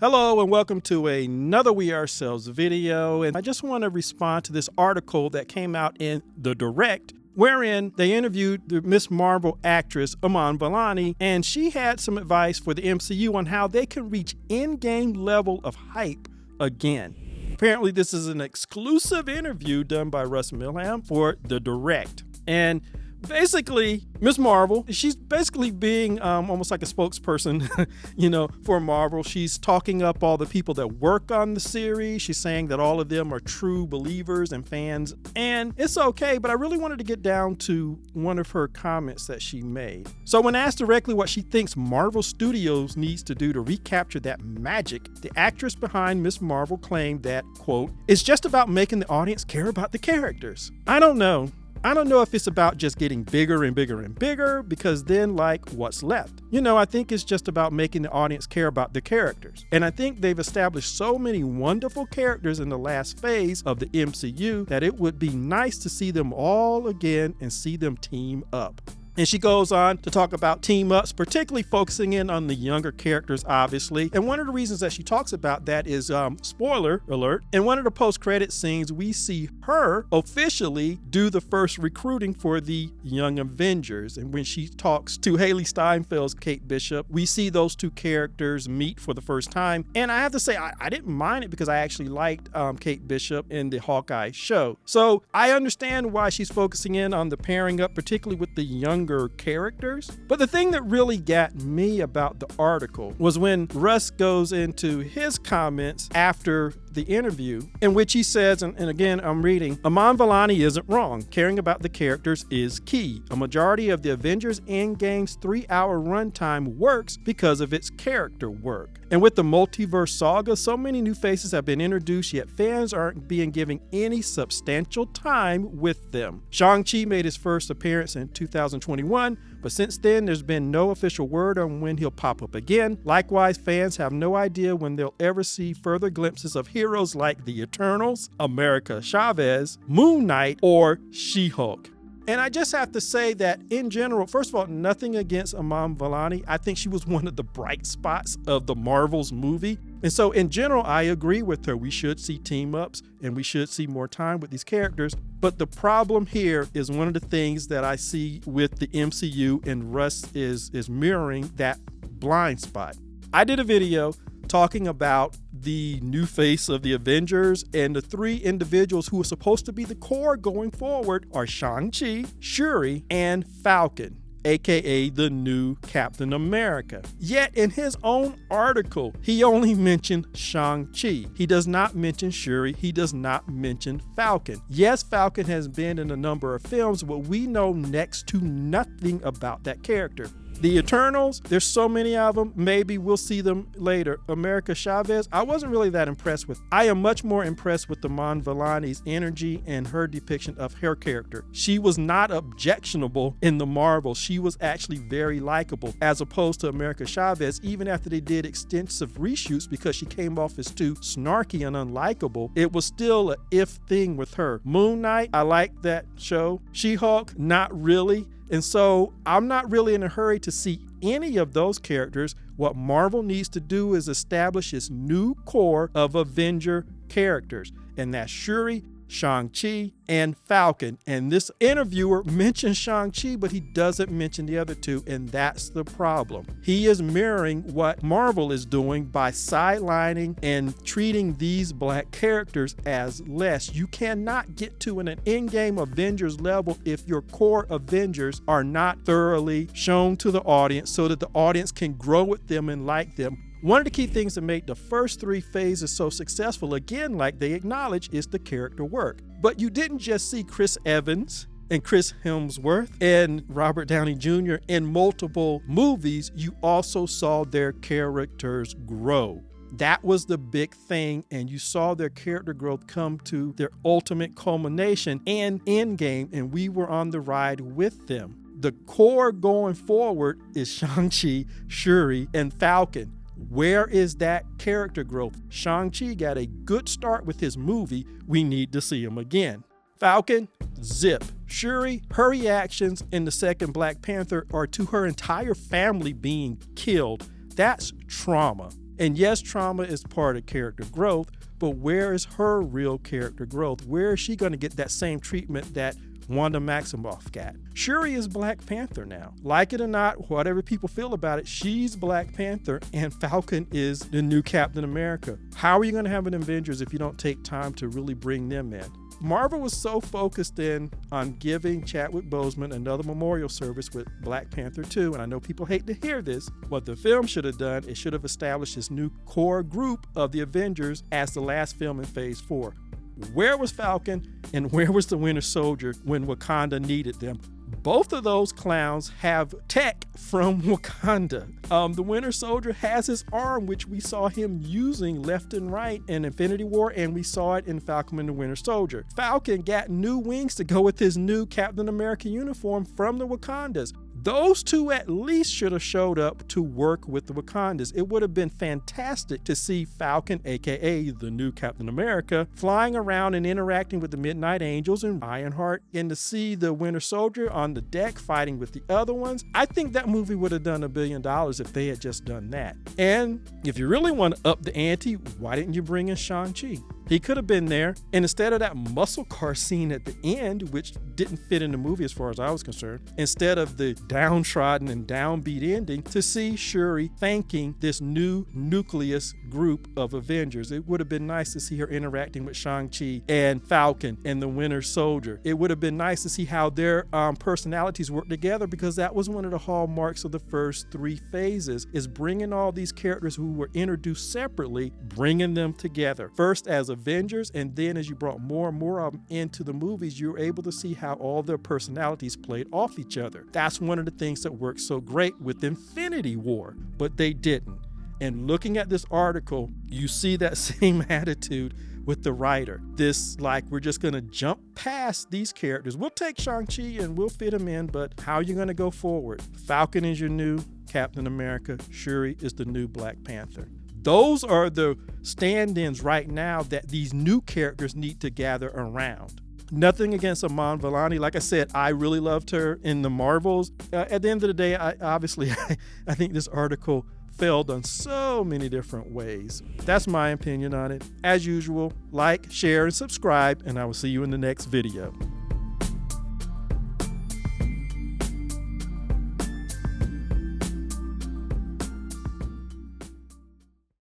Hello and welcome to another We Ourselves video, and I just want to respond to this article that came out in The Direct, wherein they interviewed the Ms. Marvel actress Iman Vellani, and she had some advice for the MCU on how they can reach in-game level of hype again. Apparently this is an exclusive interview done by Russ Milham for The Direct, and basically, Ms. Marvel, she's basically being almost like a spokesperson, for Marvel. She's talking up all the people that work on the series. She's saying that all of them are true believers and fans, and it's okay, but I really wanted to get down to one of her comments that she made. So when asked directly what she thinks Marvel Studios needs to do to recapture that magic, the actress behind Ms. Marvel claimed that, quote, "It's just about making the audience care about the characters." I don't know if it's about just getting bigger and bigger and bigger, because then what's left? I think it's just about making the audience care about the characters. And I think they've established so many wonderful characters in the last phase of the MCU that it would be nice to see them all again and see them team up. And she goes on to talk about team ups, particularly focusing in on the younger characters, obviously. And one of the reasons that she talks about that is, spoiler alert, in one of the post-credit scenes, we see her officially do the first recruiting for the Young Avengers. And when she talks to Hailee Steinfeld's Kate Bishop, we see those two characters meet for the first time. And I have to say, I didn't mind it because I actually liked Kate Bishop in the Hawkeye show. So I understand why she's focusing in on the pairing up, particularly with the younger characters. But the thing that really got me about the article was when Russ goes into his comments after the interview, in which he says, and again I'm reading, "Iman Vellani isn't wrong. Caring about the characters is key. A majority of the Avengers Endgame's 3-hour runtime works because of its character work. And with the multiverse saga, so many new faces have been introduced, yet fans aren't being given any substantial time with them. Shang-Chi made his first appearance in 2021, but since then there's been no official word on when he'll pop up again. Likewise, fans have no idea when they'll ever see further glimpses of heroes like the Eternals, America Chavez, Moon Knight, or She-Hulk." And I just have to say that in general, first of all, nothing against Iman Vellani. I think she was one of the bright spots of the Marvels movie. And so in general, I agree with her. We should see team ups and we should see more time with these characters. But the problem here is one of the things that I see with the MCU, and Russ is mirroring that blind spot. I did a video talking about the new face of the Avengers, and the three individuals who are supposed to be the core going forward are Shang-Chi, Shuri, and Falcon, aka the new Captain America. Yet in his own article, he only mentioned Shang-Chi. He does not mention Shuri. He does not mention Falcon. Yes, Falcon has been in a number of films, but we know next to nothing about that character. The Eternals, there's so many of them. Maybe we'll see them later. America Chavez, I wasn't really that impressed with. I am much more impressed with Iman Vellani's energy and her depiction of her character. She was not objectionable in the Marvel. She was actually very likable, as opposed to America Chavez, even after they did extensive reshoots because she came off as too snarky and unlikable. It was still an if thing with her. Moon Knight, I like that show. She-Hulk, not really. And so I'm not really in a hurry to see any of those characters. What Marvel needs to do is establish its new core of Avenger characters, and that's Shuri, Shang-Chi, and Falcon. And this interviewer mentions Shang-Chi, but he doesn't mention the other two, and that's the problem. He is mirroring what Marvel is doing by sidelining and treating these black characters as less. You cannot get to an in-game Avengers level if your core Avengers are not thoroughly shown to the audience so that the audience can grow with them and like them. One of the key things that made the first three phases so successful, again, like they acknowledge, is the character work. But you didn't just see Chris Evans and Chris Hemsworth and Robert Downey Jr. in multiple movies. You also saw their characters grow. That was the big thing, and you saw their character growth come to their ultimate culmination and Endgame, and we were on the ride with them. The core going forward is Shang-Chi, Shuri, and Falcon. Where is that character growth? Shang-Chi got a good start with his movie. We need to see him again. Falcon, zip. Shuri, her reactions in the second Black Panther are to her entire family being killed. That's trauma. And yes, trauma is part of character growth, but where is her real character growth? Where is she going to get that same treatment that Wanda Maximoff got? Shuri is Black Panther now. Like it or not, whatever people feel about it, she's Black Panther and Falcon is the new Captain America. How are you going to have an Avengers if you don't take time to really bring them in? Marvel was so focused in on giving Chadwick Boseman another memorial service with Black Panther 2, and I know people hate to hear this. What the film should have done, it should have established this new core group of the Avengers as the last film in Phase 4. Where was Falcon and where was the Winter Soldier when Wakanda needed them? Both of those clowns have tech from Wakanda. The Winter Soldier has his arm, which we saw him using left and right in Infinity War, and we saw it in Falcon and the Winter Soldier. Falcon got new wings to go with his new Captain America uniform from the Wakandas. Those two at least should have showed up to work with the Wakandas. It would have been fantastic to see Falcon, aka the new Captain America, flying around and interacting with the Midnight Angels and Ironheart, and to see the Winter Soldier on the deck fighting with the other ones. I think that movie would have done $1 billion if they had just done that. And if you really want to up the ante, why didn't you bring in Shang-Chi? He could have been there, and instead of that muscle car scene at the end, which didn't fit in the movie as far as I was concerned, instead of the downtrodden and downbeat ending, to see Shuri thanking this new nucleus group of Avengers. It would have been nice to see her interacting with Shang-Chi and Falcon and the Winter Soldier. It would have been nice to see how their personalities work together, because that was one of the hallmarks of the first 3 phases, is bringing all these characters who were introduced separately, bringing them together. First as Avengers, and then as you brought more and more of them into the movies, you were able to see how all their personalities played off each other. That's one of the things that worked so great with Infinity War, but they didn't. And looking at this article, you see that same attitude with the writer. This, like, we're just gonna jump past these characters. We'll take Shang-Chi and we'll fit him in, but how are you gonna go forward? Falcon is your new Captain America. Shuri is the new Black Panther. Those are the stand-ins right now that these new characters need to gather around. Nothing against Iman Vellani. Like I said, I really loved her in the Marvels. At the end of the day, I think this article failed on so many different ways. That's my opinion on it. As usual, like, share, and subscribe, and I will see you in the next video.